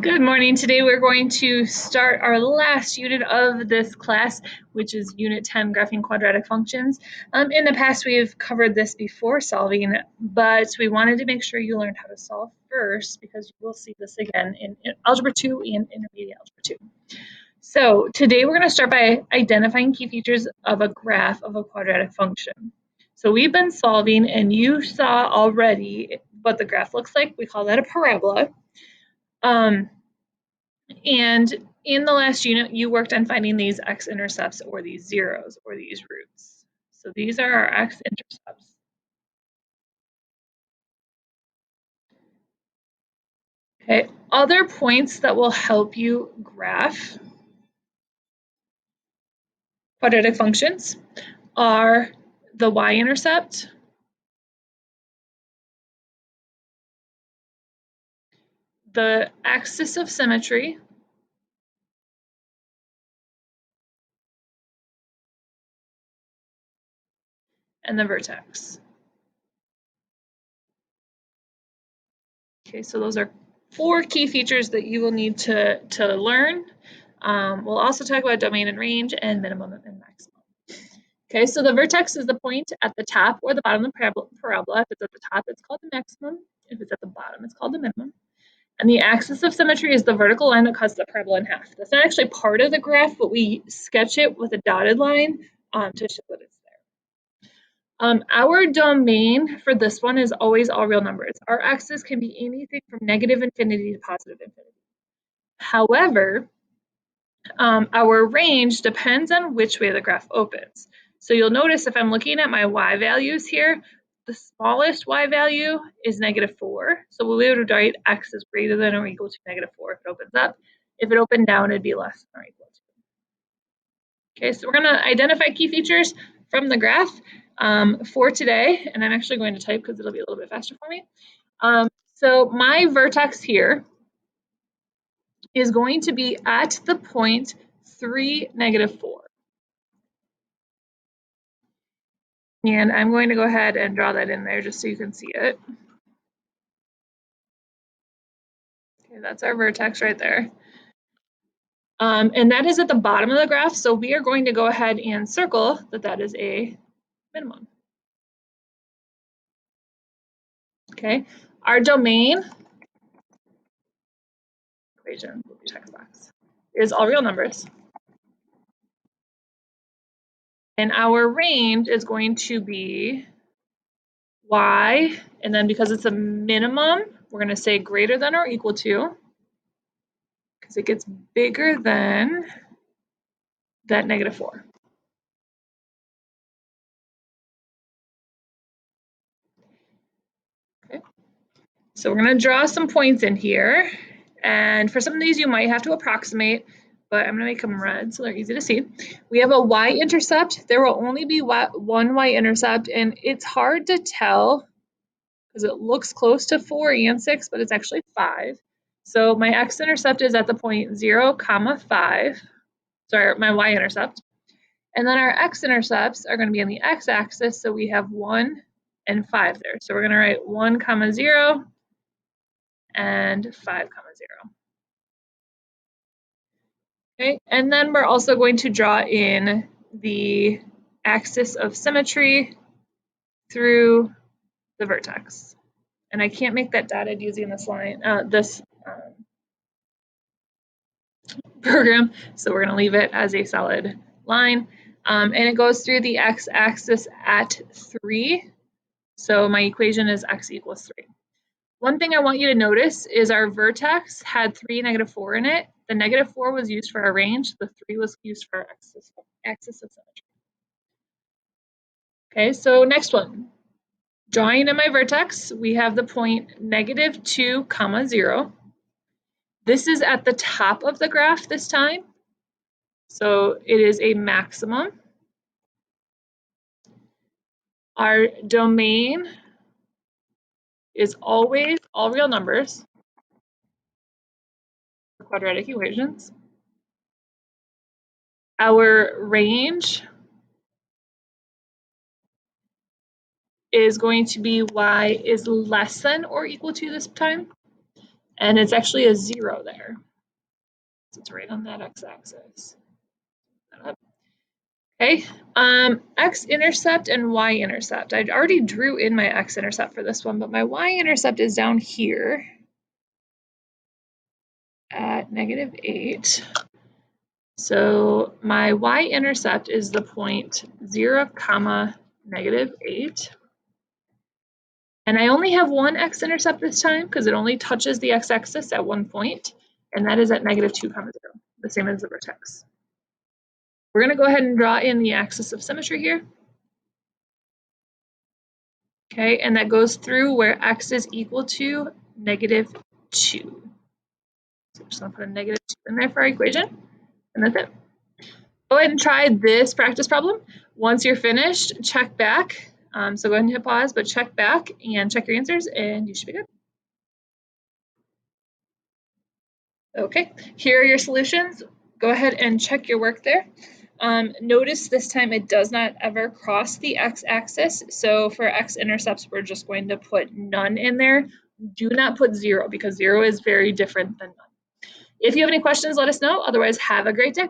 Good morning. Today we're going to start our last unit of this class, which is Unit 10, Graphing Quadratic Functions. In the past, we've covered this before solving, but we wanted to make sure you learned how to solve first because you will see this again in Algebra 2 and Intermediate Algebra 2. So today we're going to start by identifying key features of a graph of a quadratic function. So we've been solving, and you saw already what the graph looks like. We call that a parabola. And in the last unit, you worked on finding these x-intercepts or these zeros or these roots. So these are our x-intercepts. Okay, other points that will help you graph quadratic functions are the y-intercept, the axis of symmetry, and the vertex. Okay, so those are 4 key features that you will need to learn. We'll also talk about domain and range and minimum and maximum. Okay, so the vertex is the point at the top or the bottom of the parabola. If it's at the top, it's called the maximum. If it's at the bottom, it's called the minimum. And the axis of symmetry is the vertical line that cuts the parabola in half. That's not actually part of the graph, but we sketch it with a dotted line to show that it's there. Our domain for this one is always all real numbers. Our x's can be anything from negative infinity to positive infinity. However, our range depends on which way the graph opens. So you'll notice if I'm looking at my y values here, the smallest y value is -4. So we would write x is greater than or equal to -4 if it opens up. If it opened down, it'd be less than or equal to. Okay, so we're going to identify key features from the graph for today. And I'm actually going to type because it'll be a little bit faster for me. So my vertex here is going to be at the point 3, -4. And I'm going to go ahead and draw that in there just so you can see it. Okay, that's our vertex right there. And that is at the bottom of the graph, so we are going to go ahead and circle that that is a minimum. Okay, our domain equation, text box, is all real numbers. And our range is going to be y, and then because it's a minimum, we're going to say greater than or equal to, because it gets bigger than that -4. Okay. So we're going to draw some points in here. And for some of these, you might have to approximate, but I'm going to make them red so they're easy to see. We have a y-intercept. There will only be one y-intercept, and it's hard to tell because it looks close to 4 and 6, but it's actually 5. So my x-intercept is at the point 0, 5. Sorry, my y-intercept. And then our x-intercepts are going to be on the x-axis, so we have 1 and 5 there. So we're going to write 1, 0 and 5, 0. Okay, and then we're also going to draw in the axis of symmetry through the vertex. And I can't make that dotted using this line, program, so we're going to leave it as a solid line. And it goes through the x-axis at 3. So my equation is x equals 3. One thing I want you to notice is our vertex had 3, -4 in it. The -4 was used for our range. The 3 was used for our axis of symmetry. Okay, so next one. Drawing in my vertex, we have the point -2, 0. This is at the top of the graph this time. So it is a maximum. Our domain is always all real numbers for quadratic equations. Our range is going to be y is less than or equal to this time. and it's actually a 0 there. So it's right on that x-axis. Okay, x-intercept and y-intercept. I already drew in my x-intercept for this one, but my y-intercept is down here at -8. So my y-intercept is the point 0, -8. And I only have one x-intercept this time because it only touches the x-axis at one point, and that is at -2, 0, the same as the vertex. We're going to go ahead and draw in the axis of symmetry here. Okay, and that goes through where x is equal to -2. So I'm just going to put a -2 in there for our equation, and that's it. Go ahead and try this practice problem. Once you're finished, check back. So go ahead and hit pause, but check back and check your answers, and you should be good. Okay, here are your solutions. Go ahead and check your work there. Notice this time it does not ever cross the x-axis. So for x-intercepts, we're just going to put none in there. Do not put 0 because 0 is very different than none. If you have any questions, let us know. Otherwise, have a great day.